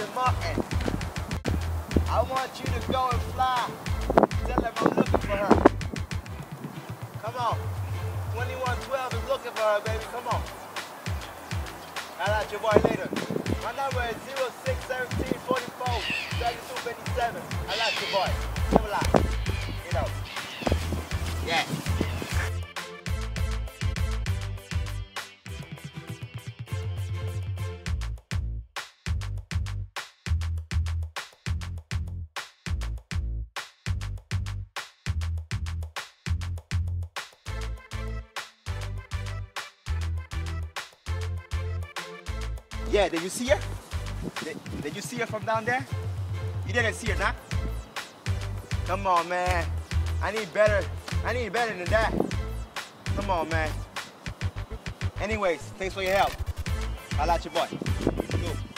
and Martin. I want you to go and fly. Tell them I'm looking for her. Come on. 2112 is looking for her, baby. Come on. I'll at your boy later. My number is 0617 44 3257. I'll at your boy. Hola. You know. Yeah. Yeah, did you see her? Did you see her from down there? You didn't see her, nah? Come on, man. I need better than that. Come on, man. Anyways, thanks for your help. I'll at your boy. Cool.